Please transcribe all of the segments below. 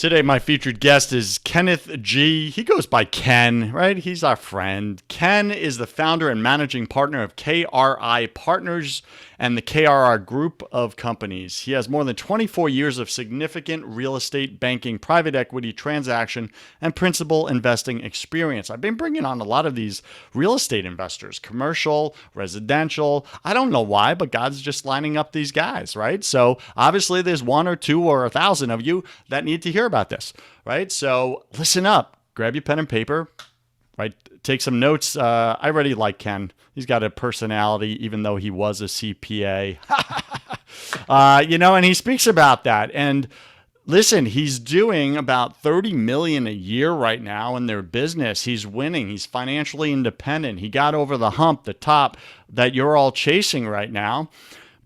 Today, my featured guest is Kenneth G. He goes by Ken, right? He's our friend. Ken is the founder and managing partner of KRI Partners and the KRR Group of companies. He has more than 24 years of significant real estate banking, private equity, transaction, and principal investing experience. I've been bringing on a lot of these real estate investors, commercial, residential. I don't know why, but God's just lining up these guys, right? So obviously there's one or two or 1,000 of you that need to hear about this, right? So listen up, grab your pen and paper, right? Take some notes. I already like Ken. He's got a personality, even though he was a CPA. And he speaks about that. And listen, he's doing about 30 million a year right now in their business. He's winning. He's financially independent. He got over the hump, the top that you're all chasing right now.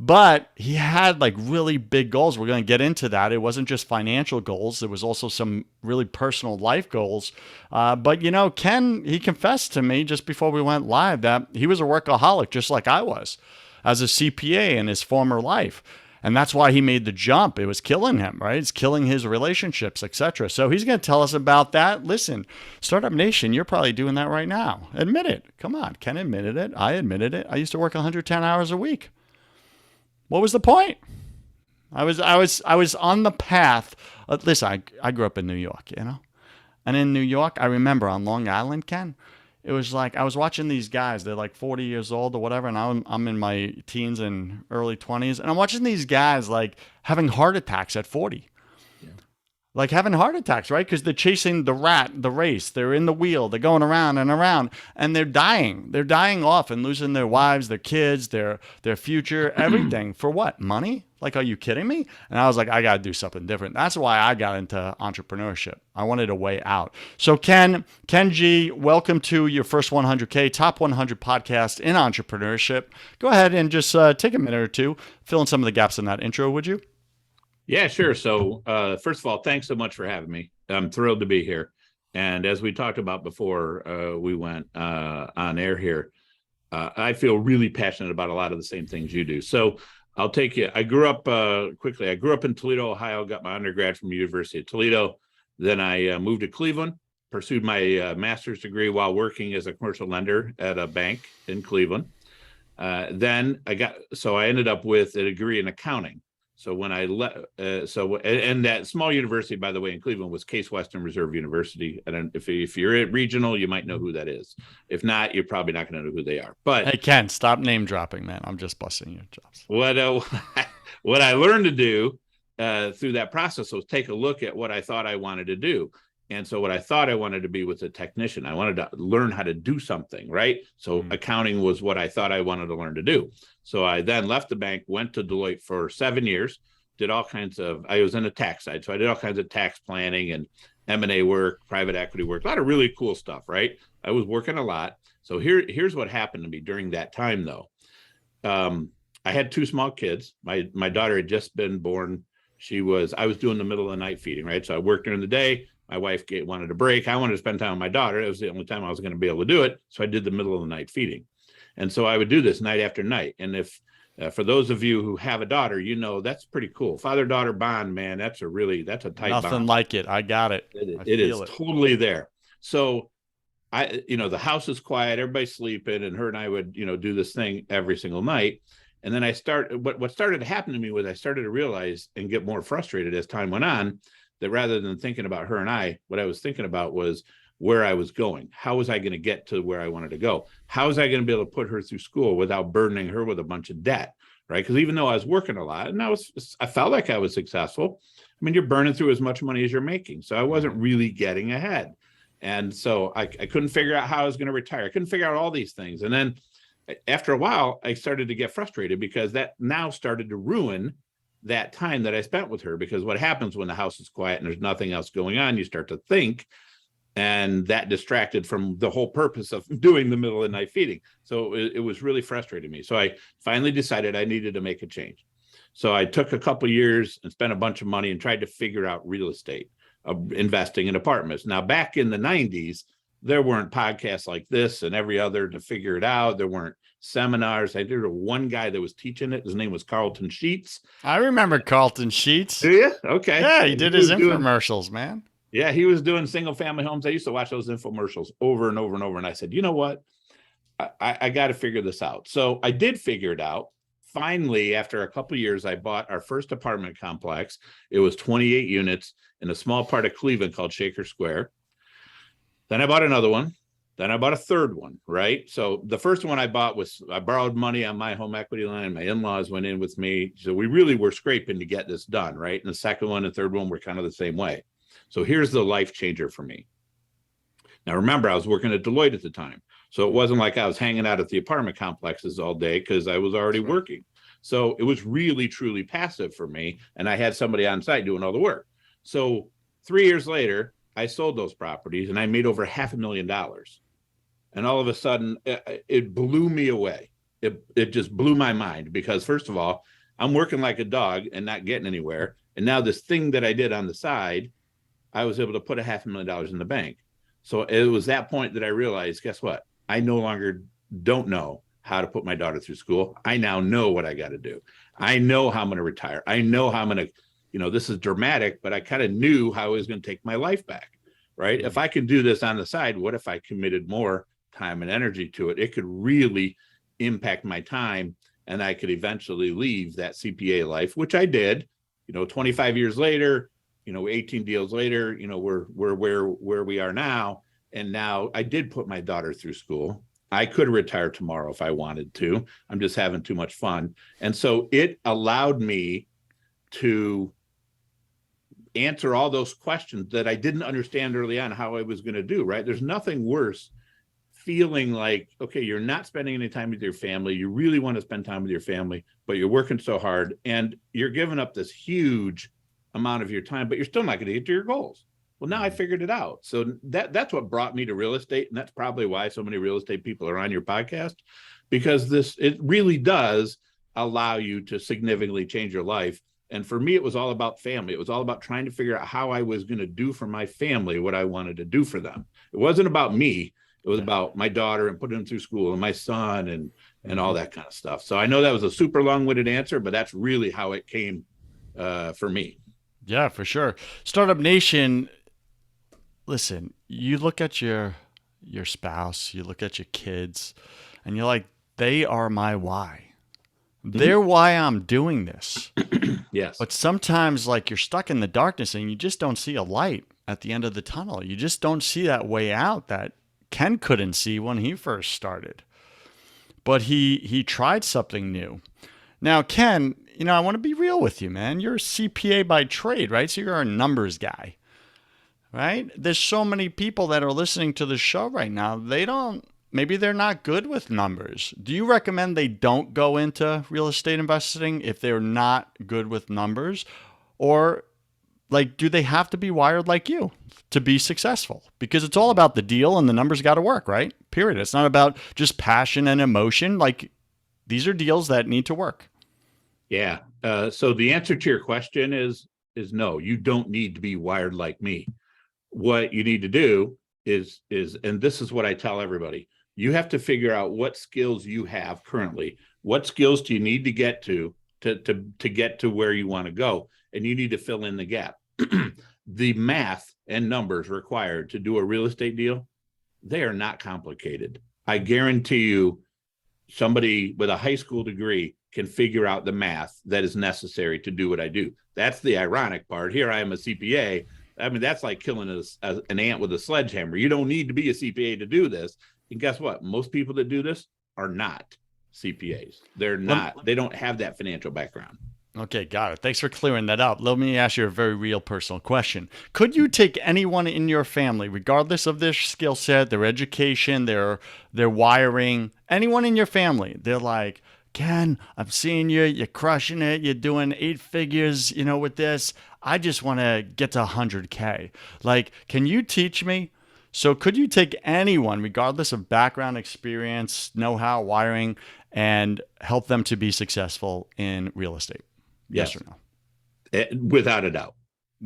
But he had like really big goals. We're going to get into that. It wasn't just financial goals. There was also some really personal life goals. But Ken, he confessed to me just before we went live that he was a workaholic, just like I was as a CPA in his former life. And that's why he made the jump. It was killing him, right? It's killing his relationships, etc. So he's going to tell us about that. Listen, Startup Nation, you're probably doing that right now. Admit it. Come on. Ken admitted it. I admitted it. I used to work 110 hours a week. What was the point? I was on the path. Listen, I grew up in New York, and in New York, I remember on Long Island, Ken, it was like I was watching these guys. They're like 40 years old or whatever, and I'm in my teens and early 20s, and I'm watching these guys like having heart attacks at 40. Like having heart attacks, right? Because they're chasing the rat, the race. They're in the wheel. They're going around and around, and they're dying. They're dying off and losing their wives, their kids, their future, everything. For what? Money? Like, are you kidding me? And I was like, I got to do something different. That's why I got into entrepreneurship. I wanted a way out. So Ken G, welcome to your first 100K, top 100 podcast in entrepreneurship. Go ahead and just take a minute or two, fill in some of the gaps in that intro, would you? Yeah, sure. So first of all, thanks so much for having me. I'm thrilled to be here. And as we talked about before we went on air here, I feel really passionate about a lot of the same things you do. So I'll take you. I grew up quickly. I grew up in Toledo, Ohio, got my undergrad from the University of Toledo. Then I moved to Cleveland, pursued my master's degree while working as a commercial lender at a bank in Cleveland. Then I ended up with a degree in accounting. So when I left, and that small university, by the way, in Cleveland was Case Western Reserve University. And if you're at regional, you might know who that is. If not, you're probably not going to know who they are. But hey, Ken, stop name dropping, man. I'm just busting your chops. What I learned to do through that process was take a look at what I thought I wanted to do. And so what I thought I wanted to be was a technician. I wanted to learn how to do something, right? So accounting was what I thought I wanted to learn to do. So I then left the bank, went to Deloitte for 7 years, did all kinds of, I was in the tax side. So I did all kinds of tax planning and M&A work, private equity work, a lot of really cool stuff, right? I was working a lot. So here's what happened to me during that time though. I had 2 small kids. My daughter had just been born. I was doing the middle of the night feeding, right? So I worked during the day. My wife wanted a break. I wanted to spend time with my daughter. It was the only time I was going to be able to do it. So I did the middle of the night feeding. And so I would do this night after night. And if, for those of you who have a daughter, that's pretty cool. Father-daughter bond, man, that's a tight bond. Nothing like it. I got it. It is totally there. So the house is quiet, everybody's sleeping, and her and I would, do this thing every single night. And then what started to happen to me was I started to realize and get more frustrated as time went on, that rather than thinking about her and I, what I was thinking about was where I was going. How was I going to get to where I wanted to go? How was I going to be able to put her through school without burdening her with a bunch of debt, right? Because even though I was working a lot and I felt like I was successful, I mean, you're burning through as much money as you're making. So I wasn't really getting ahead. And so I couldn't figure out how I was going to retire. I couldn't figure out all these things. And then after a while, I started to get frustrated because that now started to ruin that time that I spent with her. Because what happens when the house is quiet and there's nothing else going on, you start to think, and that distracted from the whole purpose of doing the middle of the night feeding. So it was really frustrating me. So I finally decided I needed to make a change. So I took a couple years and spent a bunch of money and tried to figure out real estate, investing in apartments. Now, back in the 90s, there weren't podcasts like this and every other to figure it out. There weren't seminars. I did one guy that was teaching it. His name was Carlton Sheets. I remember Carlton Sheets. Do you? Okay. Yeah, he And did he his was doing, infomercials, man. yeah, he was doing single family homes. I used to watch those infomercials over and over and over. And I said, you know what? I got to figure this out. So I did figure it out. Finally, after a couple of years, I bought our first apartment complex. It was 28 units in a small part of Cleveland called Shaker Square. Then I bought another one. Then I bought a third one, right? So the first one I bought was, I borrowed money on my home equity line. My in-laws went in with me. So we really were scraping to get this done, right? And the second one and third one were kind of the same way. So here's the life changer for me. Now, remember, I was working at Deloitte at the time. So it wasn't like I was hanging out at the apartment complexes all day because I was already working. So it was really, truly passive for me. And I had somebody on site doing all the work. So 3 years later, I sold those properties and I made over $500,000. And all of a sudden, it blew me away. It just blew my mind because, first of all, I'm working like a dog and not getting anywhere. And now this thing that I did on the side, I was able to put $500,000 in the bank. So it was that point that I realized, guess what? I no longer don't know how to put my daughter through school. I now know what I got to do. I know how I'm going to retire. I know how I'm going to, this is dramatic, but I kind of knew how I was going to take my life back, right? If I could do this on the side, what if I committed more time and energy to it? It could really impact my time and I could eventually leave that CPA life, which I did, 25 years later, 18 deals later, we're where we are now. And now I did put my daughter through school. I could retire tomorrow if I wanted to. I'm just having too much fun. And so it allowed me to answer all those questions that I didn't understand early on how I was going to do, right? There's nothing worse feeling like, okay, you're not spending any time with your family. You really want to spend time with your family, but you're working so hard and you're giving up this huge amount of your time, but you're still not going to get to your goals. Well, now I figured it out. So that's what brought me to real estate. And that's probably why so many real estate people are on your podcast, because it really does allow you to significantly change your life. And for me, it was all about family. It was all about trying to figure out how I was going to do for my family what I wanted to do for them. It wasn't about me. It was about my daughter and putting them through school and my son and all that kind of stuff. So I know that was a super long-winded answer, but that's really how it came for me. Yeah, for sure. Startup Nation, listen, you look at your spouse, you look at your kids, and you're like, they are my why. They're why I'm doing this. Yes. But sometimes, like, you're stuck in the darkness and you just don't see a light at the end of the tunnel. You just don't see that way out that Ken couldn't see when he first started. But he tried something new. Now, Ken, I want to be real with you, man. You're a CPA by trade, right? So you're a numbers guy, right? There's so many people that are listening to the show right now. Maybe they're not good with numbers. Do you recommend they don't go into real estate investing if they're not good with numbers? Or do they have to be wired like you to be successful? Because it's all about the deal and the numbers got to work, right? Period. It's not about just passion and emotion. These are deals that need to work. Yeah. So the answer to your question is no, you don't need to be wired like me. What you need to do is, and this is what I tell everybody, you have to figure out what skills you have currently. What skills do you need to get to get to where you want to go? And you need to fill in the gap. The math and numbers required to do a real estate deal, they are not complicated. I guarantee you somebody with a high school degree can figure out the math that is necessary to do what I do. That's the ironic part. Here I am a CPA. I mean, that's like killing an ant with a sledgehammer. You don't need to be a CPA to do this. And guess what? Most people that do this are not CPAs. They're not. They don't have that financial background. Okay, got it. Thanks for clearing that up. Let me ask you a very real personal question. Could you take anyone in your family, regardless of their skill set, their education, their wiring, anyone in your family, they're like, Ken, I'm seeing you, you're crushing it, you're doing 8 figures, with this. I just want to get to 100K. Can you teach me? So could you take anyone, regardless of background, experience, know-how, wiring, and help them to be successful in real estate? Yes or no? Without a doubt.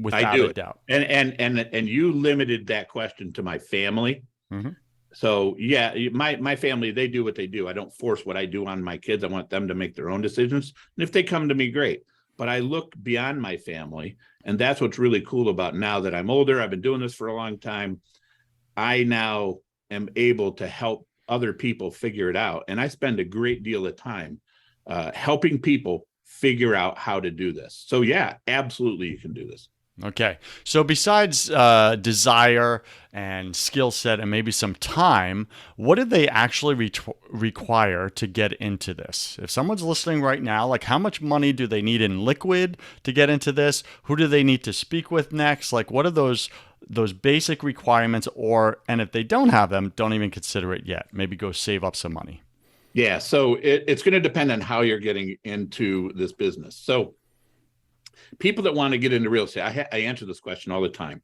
Without a doubt. And you limited that question to my family. Mhm. So yeah, my family, they do what they do. I don't force what I do on my kids. I want them to make their own decisions. And if they come to me, great. But I look beyond my family. And that's what's really cool about now that I'm older. I've been doing this for a long time. I now am able to help other people figure it out. And I spend a great deal of time helping people figure out how to do this. So yeah, absolutely, you can do this. Okay. So besides desire and skill set and maybe some time, what do they actually require to get into this? If someone's listening right now, like how much money do they need in liquid to get into this? Who do they need to speak with next? Like what are those basic requirements, or and if they don't have them, don't even consider it yet. Maybe go save up some money. Yeah. So it's going to depend on how you're getting into this business. So people that want to get into real estate, I answer this question all the time.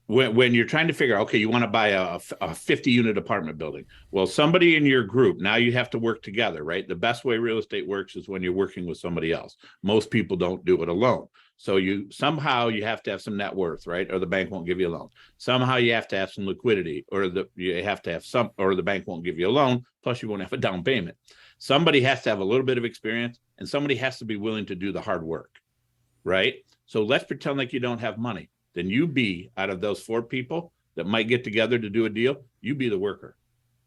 When you're trying to figure out, okay, you want to buy a 50 unit apartment building. Well, somebody in your group, now you have to work together, right? The best way real estate works is when you're working with somebody else. Most people don't do it alone. So somehow you have to have some net worth, right? Or the bank won't give you a loan. Somehow you have to have some liquidity, or you have to have some, or the bank won't give you a loan. Plus you won't have a down payment. Somebody has to have a little bit of experience, and somebody has to be willing to do the hard work, right? So let's pretend like you don't have money. Then you be, out of those 4 people that might get together to do a deal, you be the worker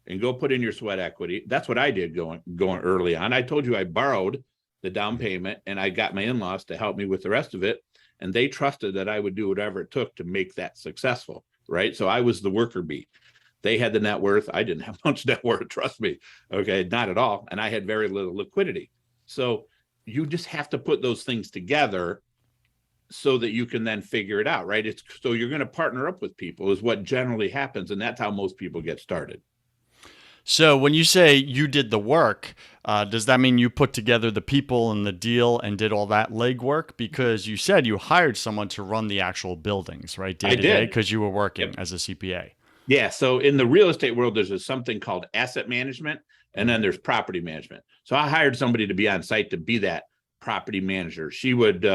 and go put in your sweat equity. That's what I did going early on. I told you I borrowed the down payment and I got my in-laws to help me with the rest of it. And they trusted that I would do whatever it took to make that successful, right? So I was the worker bee. They had the net worth. I didn't have much net worth, trust me. Okay, not at all. And I had very little liquidity. So you just have to put those things together so that you can then figure it out, right? So you're going to partner up with people is what generally happens. And that's how most people get started. So when you say you did the work, does that mean you put together the people and the deal and did all that legwork? Because you said you hired someone to run the actual buildings, right? Day I to day, did. because you were working Yep. as a CPA. Yeah. So in the real estate world, there's something called asset management, and then there's property management. So I hired somebody to be on site to be that property manager. She would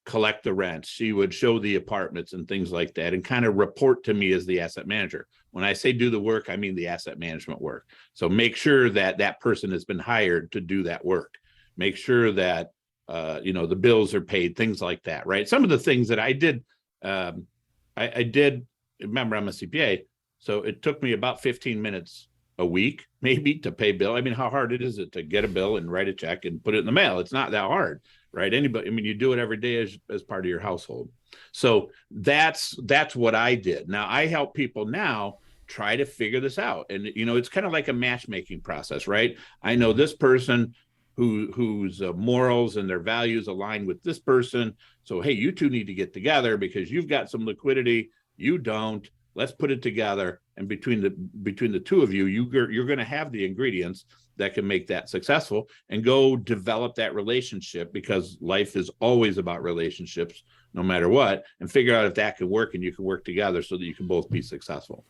collect the rents. She would show the apartments and things like that, and kind of report to me as the asset manager. When I say do the work, I mean the asset management work. So make sure that that person has been hired to do that work. Make sure that the bills are paid, things like that, right? Some of the things that I did, I did. Remember, I'm a CPA, so it took me about 15 minutes a week, maybe, to pay bill. I mean, how hard is it to get a bill and write a check and put it in the mail? It's not that hard, right? Anybody, I mean, you do it every day as part of your household. So that's what I did. Now I help people now try to figure this out. And, it's kind of like a matchmaking process, right? I know this person whose morals and their values align with this person. So, hey, you two need to get together because you've got some liquidity. You don't. Let's put it together. And between the two of you, you're going to have the ingredients that can make that successful, and go develop that relationship, because life is always about relationships, no matter what, and figure out if that can work and you can work together so that you can both be successful.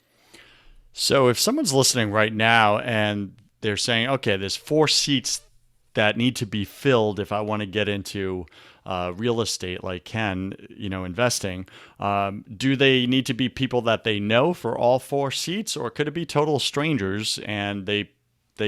So if someone's listening right now and they're saying, okay, there's 4 seats that need to be filled if I want to get into real estate like Ken, investing, do they need to be people that they know for all 4 seats, or could it be total strangers and they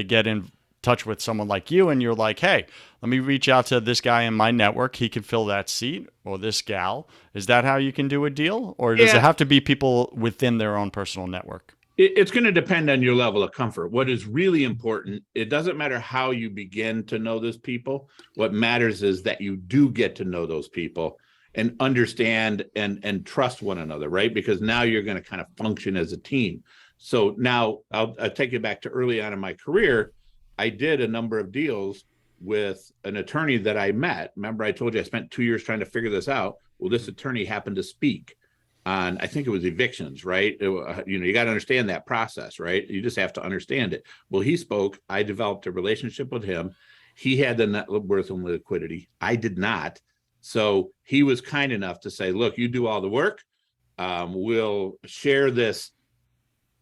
get in touch with someone like you and you're like, hey, let me reach out to this guy in my network. He can fill that seat, or this gal. Is that how you can do a deal? Or does it Yeah, have to be people within their own personal network? it's going to depend on your level of comfort. What is really important, it doesn't matter how you begin to know those people. What matters is that you do get to know those people and understand and trust one another, right? Because now you're going to kind of function as a team. So now I'll take you back to early on in my career. I did a number of deals with an attorney that I met. Remember, I told you I spent 2 years trying to figure this out. Well, this attorney happened to speak on, I think it was evictions, right? You got to understand that process, right? You just have to understand it. Well, he spoke. I developed a relationship with him. He had the net worth and liquidity. I did not. So he was kind enough to say, look, you do all the work. We'll share this,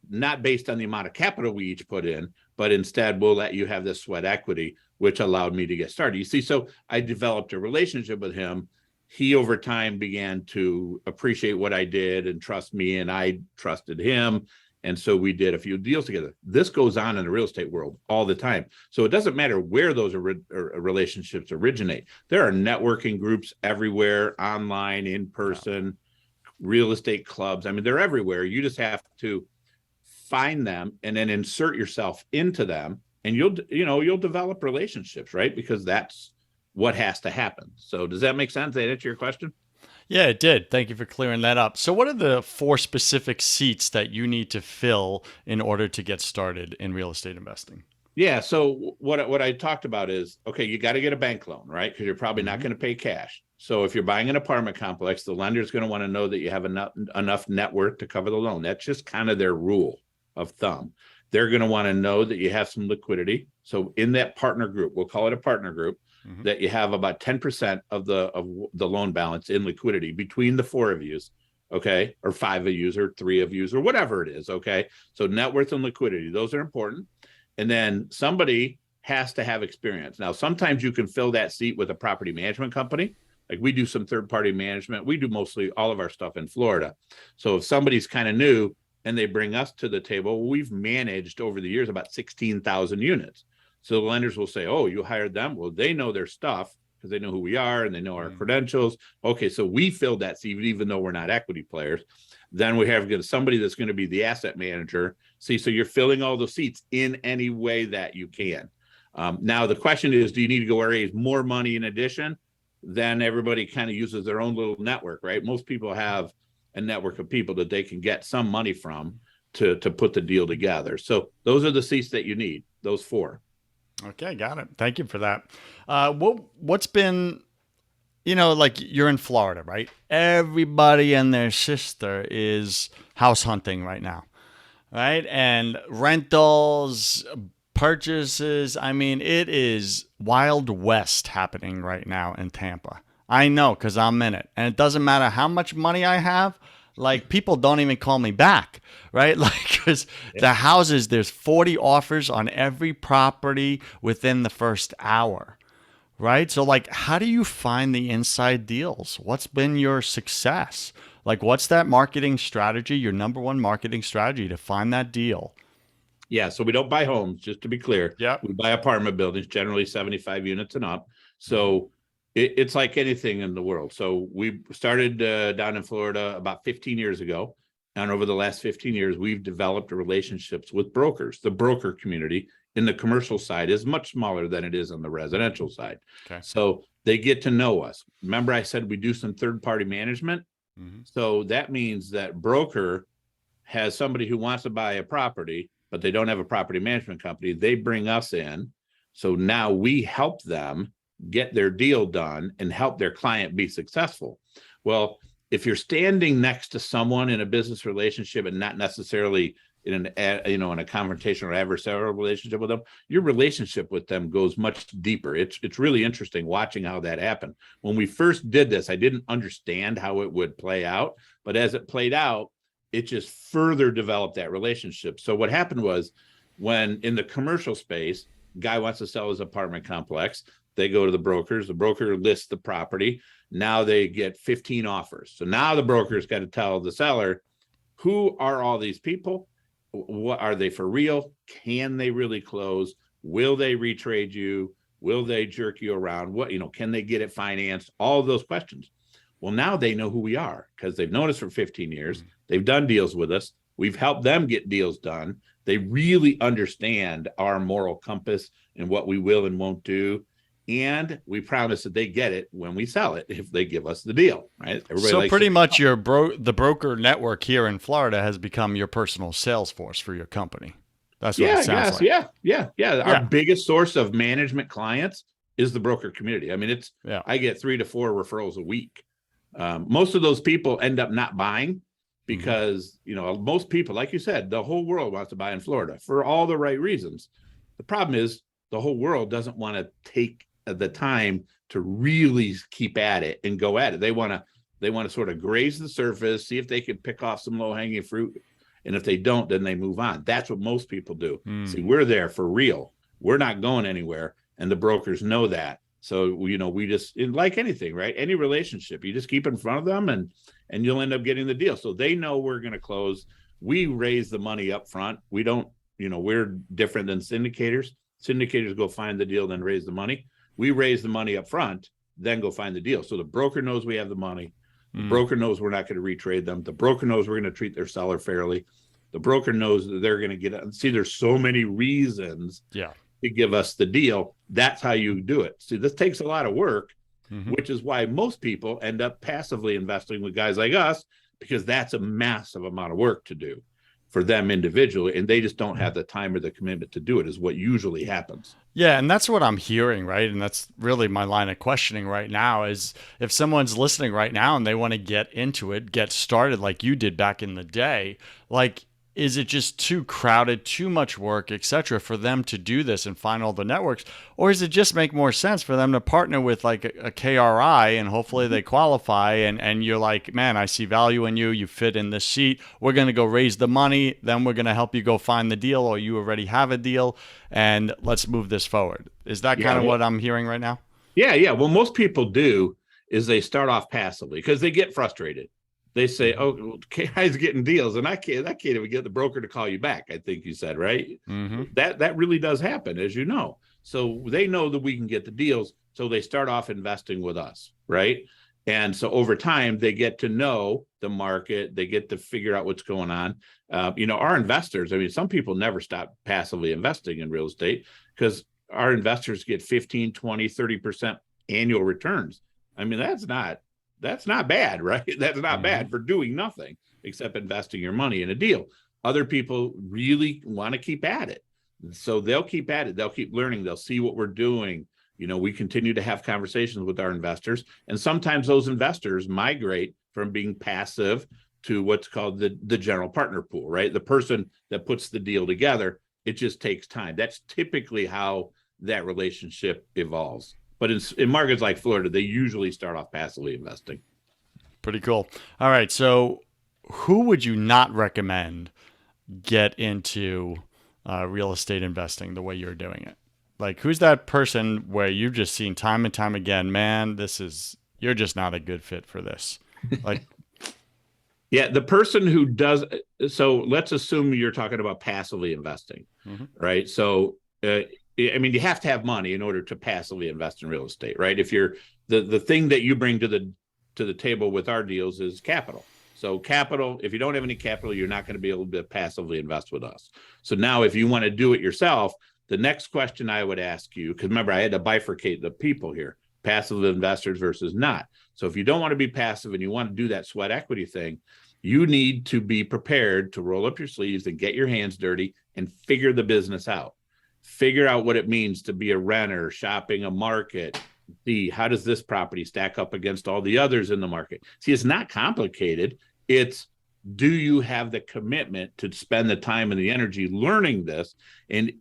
not based on the amount of capital we each put in, but instead we'll let you have this sweat equity, which allowed me to get started. You see, so I developed a relationship with him. He over time began to appreciate what I did and trust me, and I trusted him. And so we did a few deals together. This goes on in the real estate world all the time. So it doesn't matter where those relationships originate. There are networking groups everywhere, online, in person, real estate clubs. I mean, they're everywhere. You just have to find them and then insert yourself into them, and you'll develop relationships, right? Because that's what has to happen. So does that make sense? Did that answer your question? Yeah, it did. Thank you for clearing that up. So, what are the 4 specific seats that you need to fill in order to get started in real estate investing? Yeah. So what I talked about is, okay, you got to get a bank loan, right? Because you're probably not going to pay cash. So if you're buying an apartment complex, the lender's going to want to know that you have enough net worth to cover the loan. That's just kind of their rule of thumb. They're going to want to know that you have some liquidity. So in that partner group, we'll call it a partner group, that you have about 10% of the loan balance in liquidity between the 4 of you, okay, or 5 of you, or 3 of you, or whatever it is, okay? So net worth and liquidity, those are important. And then somebody has to have experience. Now, sometimes you can fill that seat with a property management company. Like we do some third-party management. We do mostly all of our stuff in Florida. So if somebody's kind of new and they bring us to the table, we've managed over the years about 16,000 units. So the lenders will say, oh, you hired them? Well, they know their stuff because they know who we are and they know our credentials. Okay, so we filled that seat even though we're not equity players. Then we have somebody that's going to be the asset manager. See, so you're filling all the seats in any way that you can. Now, the question is, do you need to go raise more money in addition? Then everybody kind of uses their own little network, right? Most people have a network of people that they can get some money from to put the deal together. So those are the seats that you need, those 4. Okay, got it. Thank you for that. What's been, like you're in Florida, right? Everybody and their sister is house hunting right now, right? And rentals, purchases. I mean, it is Wild West happening right now in Tampa. I know because I'm in it. And it doesn't matter how much money I have. Like, people don't even call me back, right? Like, because the houses, there's 40 offers on every property within the first hour, right? So, like, how do you find the inside deals? What's been your success? Like, what's that marketing strategy, your number one marketing strategy to find that deal? Yeah, so we don't buy homes, just to be clear. Yeah. We buy apartment buildings, generally 75 units and up. So it's like anything in the world. So we started down in Florida about 15 years ago. And over the last 15 years, we've developed relationships with brokers. The broker community in the commercial side is much smaller than it is on the residential side. Okay. So they get to know us. Remember, I said we do some third-party management. So that means that broker has somebody who wants to buy a property, but they don't have a property management company. They bring us in. So now we help them get their deal done and help their client be successful. Well, if you're standing next to someone in a business relationship and not necessarily in a confrontational or adversarial relationship with them, your relationship with them goes much deeper. It's really interesting watching how that happened. When we first did this, I didn't understand how it would play out, but as it played out, it just further developed that relationship. So what happened was, when in the commercial space, guy wants to sell his apartment complex, they go to the brokers. The broker lists the property. Now they get 15 offers. So now the broker's got to tell the seller, who are all these people? What are they for real? Can they really close? Will they retrade you? Will they jerk you around? Can they get it financed? All of those questions. Well, now they know who we are because they've known us for 15 years. They've done deals with us. We've helped them get deals done. They really understand our moral compass and what we will and won't do. And we promise that they get it when we sell it if they give us the deal, right? So pretty much the broker network here in Florida has become your personal sales force for your company. That's what it sounds like. Yeah. Our biggest source of management clients is the broker community. I mean, I get 3 to 4 referrals a week. Most of those people end up not buying because, most people, like you said, the whole world wants to buy in Florida for all the right reasons. The problem is the whole world doesn't want to take the time to really keep at it and go at it. They want to sort of graze the surface, see if they can pick off some low-hanging fruit. And if they don't, then they move on. That's what most people do. See, we're there for real. We're not going anywhere. And the brokers know that. So, we just, like anything, right? Any relationship, you just keep in front of them and you'll end up getting the deal. So they know we're going to close. We raise the money up front. We don't, we're different than syndicators. Syndicators go find the deal, then raise the money. We raise the money up front, then go find the deal. So the broker knows we have the money. The broker knows we're not going to retrade them. The broker knows we're going to treat their seller fairly. The broker knows that they're going to get it. See, there's so many reasons to give us the deal. That's how you do it. See, this takes a lot of work, which is why most people end up passively investing with guys like us, because that's a massive amount of work to do for them individually, and they just don't have the time or the commitment to do it, is what usually happens. Yeah, and that's what I'm hearing, right? And that's really my line of questioning right now is if someone's listening right now and they want to get into it, get started like you did back in the day, like, is it just too crowded, too much work, etc., for them to do this and find all the networks? Or does it just make more sense for them to partner with like a KRI and hopefully they qualify and you're like, man, I see value in you. You fit in this seat. We're going to go raise the money. Then we're going to help you go find the deal, or you already have a deal, and let's move this forward. Is that kind of what I'm hearing right now? Yeah. Well, most people do is they start off passively because they get frustrated. They say, "Oh, KI's getting deals, and I can't even get the broker to call you back." I think you said, right? That really does happen, as you know. So they know that we can get the deals, so they start off investing with us, right? And so over time, they get to know the market. They get to figure out what's going on. Our investors. I mean, some people never stop passively investing in real estate because our investors get 15, 20, 30% annual returns. I mean, that's not bad, right? That's not bad for doing nothing except investing your money in a deal. Other people really want to keep at it. So they'll keep at it. They'll keep learning. They'll see what we're doing. We continue to have conversations with our investors. And sometimes those investors migrate from being passive to what's called the general partner pool, right? The person that puts the deal together. It just takes time. That's typically how that relationship evolves. But in markets like Florida, they usually start off passively investing. Pretty cool. All right. So who would you not recommend get into real estate investing the way you're doing it? Like, who's that person where you've just seen time and time again, man, you're just not a good fit for this? Like, yeah, the person who does. So let's assume you're talking about passively investing, right? So, you have to have money in order to passively invest in real estate, right? If you're the thing that you bring to the table with our deals is capital. So capital, if you don't have any capital, you're not going to be able to passively invest with us. So now if you want to do it yourself, the next question I would ask you, because remember, I had to bifurcate the people here, passive investors versus not. So if you don't want to be passive and you want to do that sweat equity thing, you need to be prepared to roll up your sleeves and get your hands dirty and figure the business out. Figure out what it means to be a renter, shopping a market. See, how does this property stack up against all the others in the market? See, it's not complicated. It's, do you have the commitment to spend the time and the energy learning this? And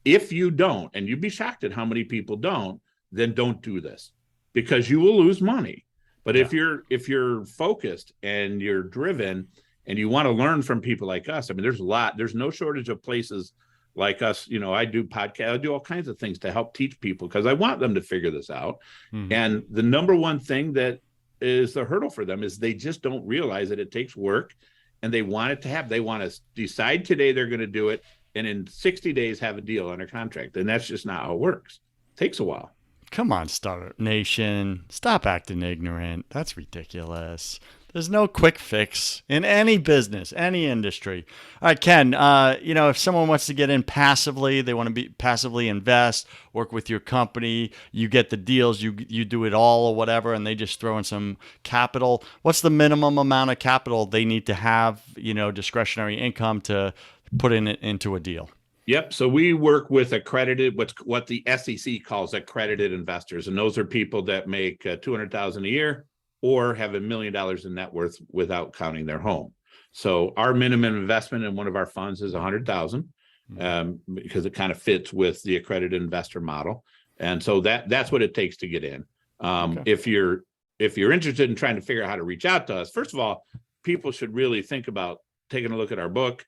if you don't, and you'd be shocked at how many people don't, then don't do this because you will lose money. But if you're focused and you're driven and you want to learn from people like us, I mean, there's no shortage of places like us. I do podcasts, I do all kinds of things to help teach people because I want them to figure this out. And the number one thing that is the hurdle for them is they just don't realize that it takes work, and they want it to happen. They want to decide today they're going to do it, and in 60 days have a deal under contract. And that's just not how it works. It takes a while. Come on, Startup Nation. Stop acting ignorant. That's ridiculous. There's no quick fix in any business, any industry. All right, Ken, if someone wants to get in passively, they want to passively invest, work with your company, you get the deals, you do it all or whatever, and they just throw in some capital. What's the minimum amount of capital they need to have, discretionary income to put into a deal? Yep. So we work with accredited, what the SEC calls accredited investors. And those are people that make $200,000 a year or have $1 million in net worth without counting their home. So our minimum investment in one of our funds is $100,000 because it kind of fits with the accredited investor model. And so that's what it takes to get in. Okay. If you're interested in trying to figure out how to reach out to us, first of all, people should really think about taking a look at our book,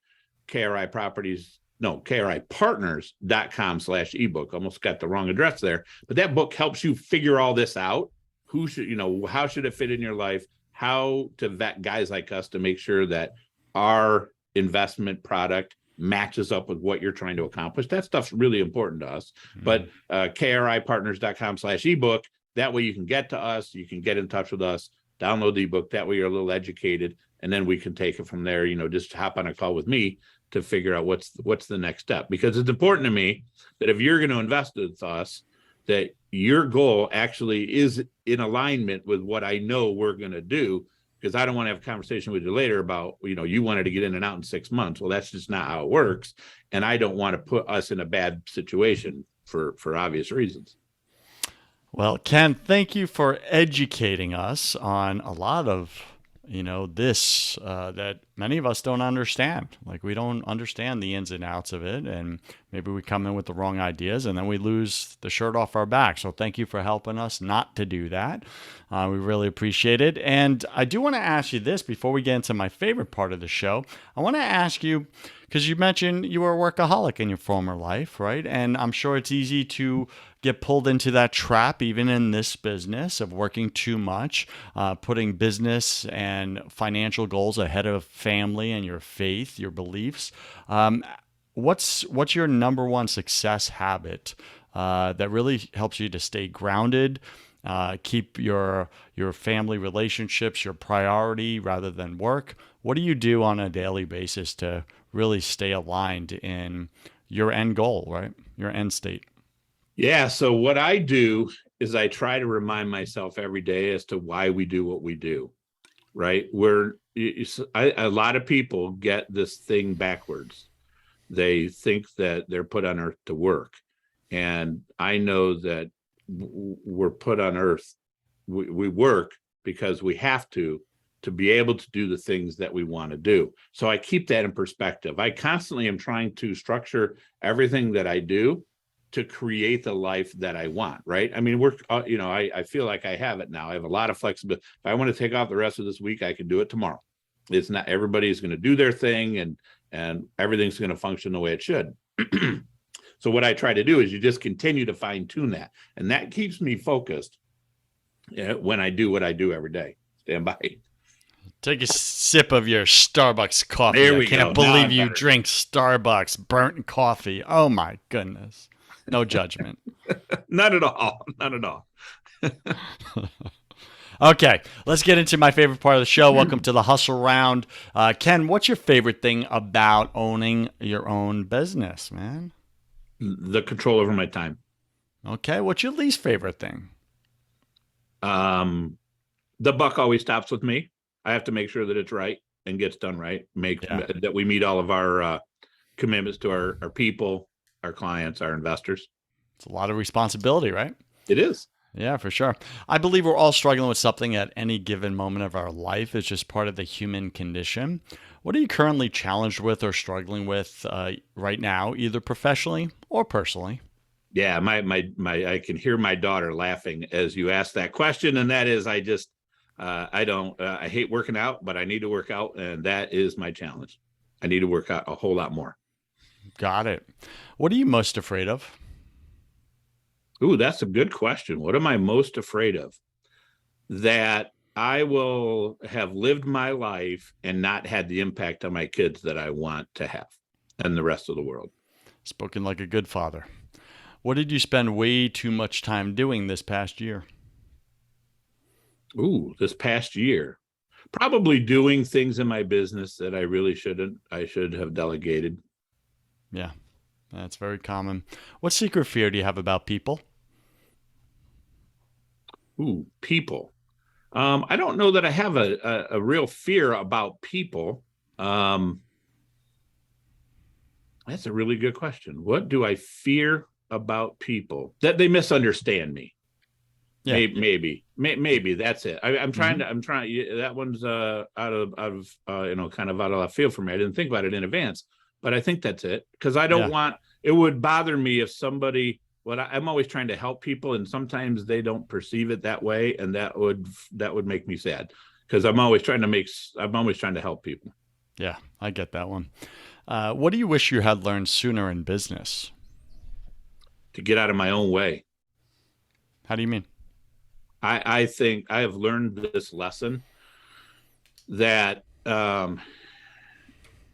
KRIpartners.com/ebook. Almost got the wrong address there, but that book helps you figure all this out. How should it fit in your life? How to vet guys like us to make sure that our investment product matches up with what you're trying to accomplish. That stuff's really important to us. But kripartners.com/ebook, that way you can get to us, you can get in touch with us, download the ebook. That way you're a little educated, and then we can take it from there. Just hop on a call with me to figure out what's the next step. Because it's important to me that if you're going to invest with us, that your goal actually is in alignment with what I know we're going to do. Because I don't want to have a conversation with you later about, you wanted to get in and out in 6 months. Well, that's just not how it works. And I don't want to put us in a bad situation for obvious reasons. Well, Ken, thank you for educating us on a lot of, this that many of us don't understand. Like, we don't understand the ins and outs of it. And maybe we come in with the wrong ideas and then we lose the shirt off our back. So thank you for helping us not to do that. We really appreciate it. And I do want to ask you this before we get into my favorite part of the show. I want to ask you, because you mentioned you were a workaholic in your former life, right? And I'm sure it's easy to get pulled into that trap, even in this business, of working too much, putting business and financial goals ahead of family and your faith, your beliefs. What's your number one success habit that really helps you to stay grounded, keep your family relationships your priority rather than work? What do you do on a daily basis to really stay aligned in your end goal, right? Your end state? Yeah. So what I do is I try to remind myself every day as to why we do what we do, right? A lot of people get this thing backwards. They think that they're put on earth to work. And I know that we're put on earth. We work because we have to be able to do the things that we want to do. So I keep that in perspective. I constantly am trying to structure everything that I do to create the life that I want, right? I mean, I feel like I have it now. I have a lot of flexibility. If I want to take off the rest of this week, I can do it tomorrow. It's not everybody's going to do their thing and everything's going to function the way it should. So what I try to do is you just continue to fine tune that. And that keeps me focused when I do what I do every day. Stand by. Take a sip of your Starbucks coffee. There we I can't go. believe you drink Starbucks burnt coffee. Oh my goodness. No judgment. Not at all. Not at all. Okay, let's get into my favorite part of the show. Welcome to the Hustle Round. Ken, what's your favorite thing about owning your own business, man? The control over my time. Okay, what's your least favorite thing? The buck always stops with me. I have to make sure that it's right and gets done right. That we meet all of our commitments to our people, our clients, our investors. It's a lot of responsibility, right? It is. Yeah, for sure. I believe we're all struggling with something at any given moment of our life. It's just part of the human condition. What are you currently challenged with or struggling with right now, either professionally or personally? Yeah, I can hear my daughter laughing as you ask that question, and that is, I hate working out, but I need to work out, and that is my challenge. I need to work out a whole lot more. Got it. What are you most afraid of? Ooh, that's a good question. What am I most afraid of? That I will have lived my life and not had the impact on my kids that I want to have and the rest of the world. Spoken like a good father. What did you spend way too much time doing this past year? Ooh, this past year. Probably doing things in my business that I really shouldn't. I should have delegated. Yeah, that's very common. What secret fear do you have about people? Ooh, people. I don't know that I have a real fear about people. That's a really good question. What do I fear about people? That they misunderstand me. Yeah. Maybe that's it. I'm trying that one's out of kind of out of left field for me. I didn't think about it in advance, but I think that's it, because I don't want, it would bother me if somebody, I'm always trying to help people, and sometimes they don't perceive it that way, and that would make me sad, because I'm always trying to help people. Yeah, I get that one. What do you wish you had learned sooner in business? To get out of my own way. How do you mean? I think I have learned this lesson that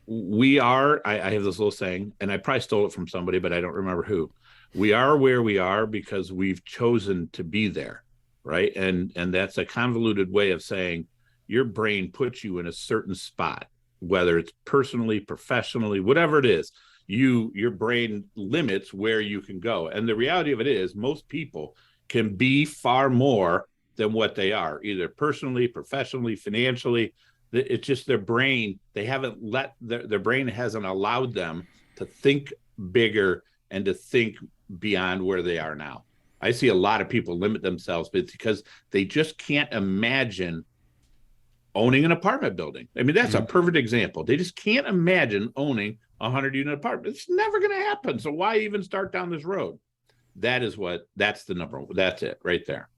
we are, I have this little saying, and I probably stole it from somebody, but I don't remember who. We are where we are because we've chosen to be there, right? And that's a convoluted way of saying your brain puts you in a certain spot, whether it's personally, professionally, whatever it is. Your brain limits where you can go. And the reality of it is most people can be far more than what they are, either personally, professionally, financially. It's just their brain, they haven't let their brain hasn't allowed them to think bigger and to think beyond where they are now. I see a lot of people limit themselves because they just can't imagine owning an apartment building. I mean, that's a perfect example. They just can't imagine owning a 100-unit apartment. It's never going to happen. So why even start down this road? That's the number. That's it right there.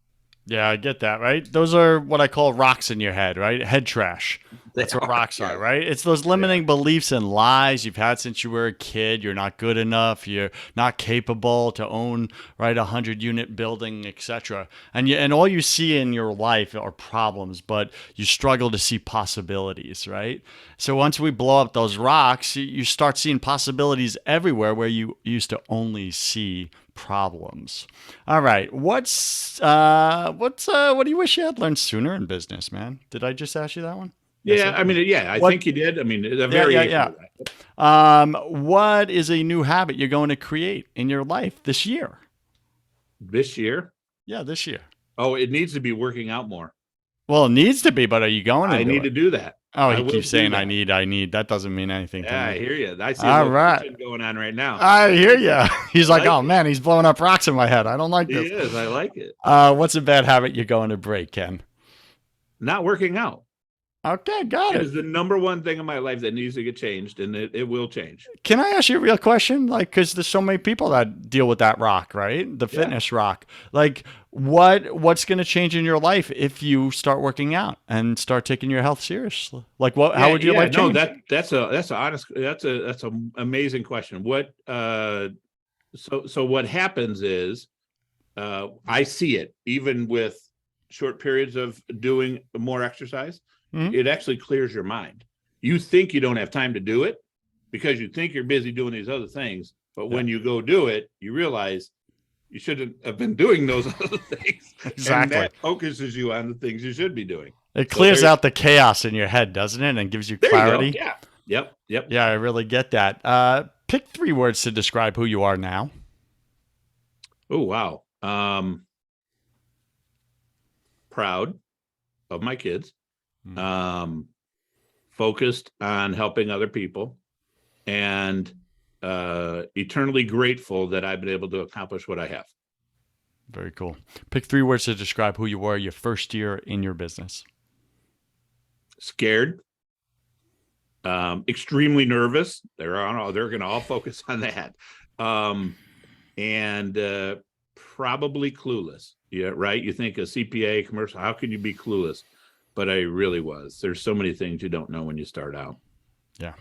Yeah, I get that, right? Those are what I call rocks in your head, right? Head trash. That's what rocks are, right? It's those limiting beliefs and lies you've had since you were a kid. You're not good enough. You're not capable to own, right, 100-unit building, etc. And all you see in your life are problems, but you struggle to see possibilities, right? So once we blow up those rocks, you start seeing possibilities everywhere where you used to only see problems. All right. What do you wish you had learned sooner in business, man? Did I just ask you that one? Yes, Yeah, I mean, yeah, I what, think you did. I mean, a yeah. variation of that. What is a new habit you're going to create in your life this year? This year. Yeah, this year. Oh, it needs to be working out more. Well, it needs to be, but are you going to I do need it? to do that. Oh, I he will keeps do saying, that. I need. That doesn't mean anything to Yeah, I me. hear you. I see a All little right. tension going on right now. I hear you. He's like, like oh, it. man, he's blowing up rocks in my head. I don't like He this. is. I like it. What's a bad habit you're going to break, Ken? Not working out. Okay, got It it. is the number one thing in my life that needs to get changed, and it will change. Can I ask you a real question? Like, because there's so many people that deal with that rock, right? The Yeah. fitness rock. Like, what's going to change in your life if you start working out and start taking your health seriously? Like, what? How would your life change? No, that's a honest that's an amazing question. What so what happens is I see it even with short periods of doing more exercise. Mhm. It actually clears your mind. You think you don't have time to do it because you think you're busy doing these other things, but when you go do it, you realize you shouldn't have been doing those other things. Exactly. And that focuses you on the things you should be doing. It clears out the chaos in your head, doesn't it? And gives you clarity. You go. Yeah. Yep. Yeah, I really get that. Pick 3 words to describe who you are now. Oh, wow. Proud of my kids. Focused on helping other people, and eternally grateful that I've been able to accomplish what I have. Very cool. Pick 3 words to describe who you were your first year in your business. Scared, extremely nervous. They're going to all focus on that, and probably clueless. Yeah, right. You think a CPA commercial? How can you be clueless? But I really was. There's so many things you don't know when you start out. Yeah.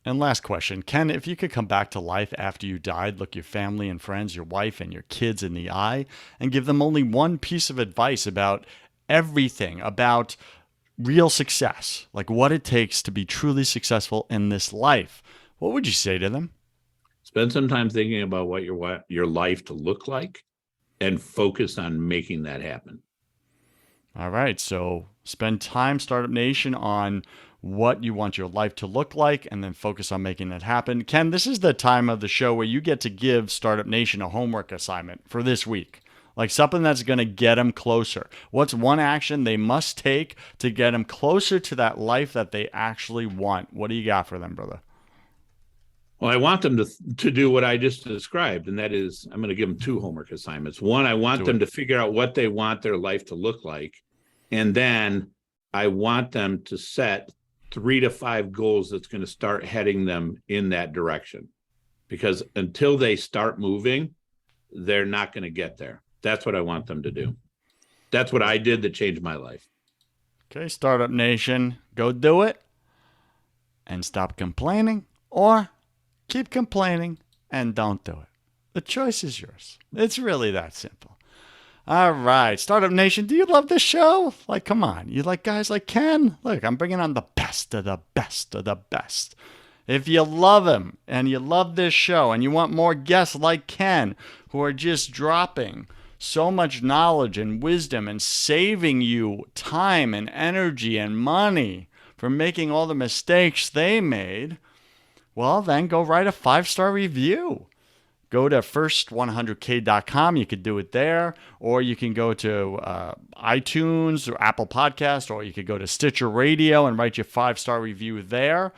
And last question, Ken, if you could come back to life after you died, look your family and friends, your wife and your kids in the eye, and give them only one piece of advice about everything, about real success, like what it takes to be truly successful in this life, what would you say to them? Spend some time thinking about what your life to look like and focus on making that happen. All right. So spend time, Startup Nation, on what you want your life to look like and then focus on making that happen. Ken, this is the time of the show where you get to give Startup Nation a homework assignment for this week, like something that's going to get them closer. What's one action they must take to get them closer to that life that they actually want? What do you got for them, brother? Well, I want them to do what I just described, and that is I'm going to give them 2 homework assignments. One, I want them to figure out what they want their life to look like. And then I want them to set 3 to 5 goals that's going to start heading them in that direction. Because until they start moving, they're not going to get there. That's what I want them to do. That's what I did that changed my life. Okay, Startup Nation, go do it and stop complaining, or keep complaining and don't do it. The choice is yours. It's really that simple. All right, Startup Nation, do you love this show? Like, come on. You like guys like Ken? Look, I'm bringing on the best of the best of the best. If you love him and you love this show and you want more guests like Ken who are just dropping so much knowledge and wisdom and saving you time and energy and money from making all the mistakes they made, well, then go write a 5-star review. Go to first100k.com. You could do it there, or you can go to iTunes or Apple Podcast, or you could go to Stitcher Radio and write your 5-star review there.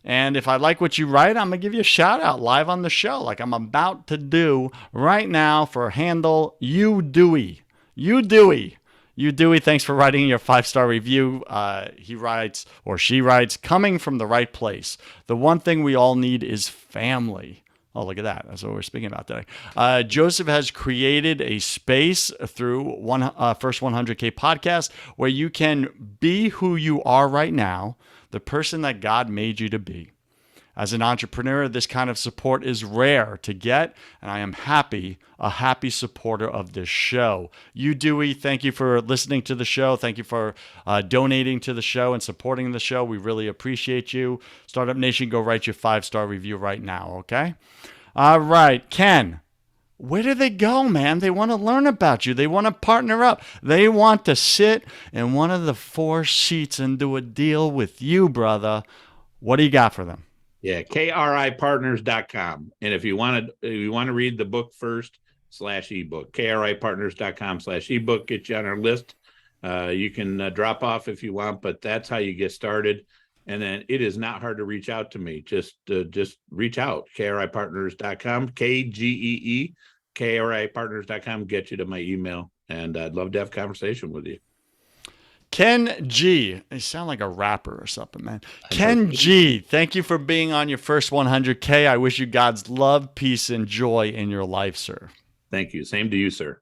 And if I like what you write, I'm going to give you a shout out live on the show, like I'm about to do right now for handle You Dewey. You Dewey. You Dewey, thanks for writing your 5-star review. He writes, or she writes, coming from the right place. The one thing we all need is family. Oh, look at that. That's what we're speaking about today. Joseph has created a space through First 100K podcast where you can be who you are right now, the person that God made you to be. As an entrepreneur, this kind of support is rare to get, and I am a happy supporter of this show. You, Dewey, thank you for listening to the show. Thank you for donating to the show and supporting the show. We really appreciate you. Startup Nation, go write your 5-star review right now, okay? All right, Ken, where do they go, man? They want to learn about you. They want to partner up. They want to sit in one of the 4 seats and do a deal with you, brother. What do you got for them? Yeah, kripartners.com. And if you want to read the book first /ebook, kripartners.com/ebook, get you on our list. You can drop off if you want, but that's how you get started. And then it is not hard to reach out to me. Just reach out, kripartners.com, KGEE, kripartners.com, get you to my email. And I'd love to have a conversation with you. Ken G. They sound like a rapper or something, man. Ken G. Thank you for being on your first 100K. I wish you God's love, peace, and joy in your life, sir. Thank you. Same to you, sir.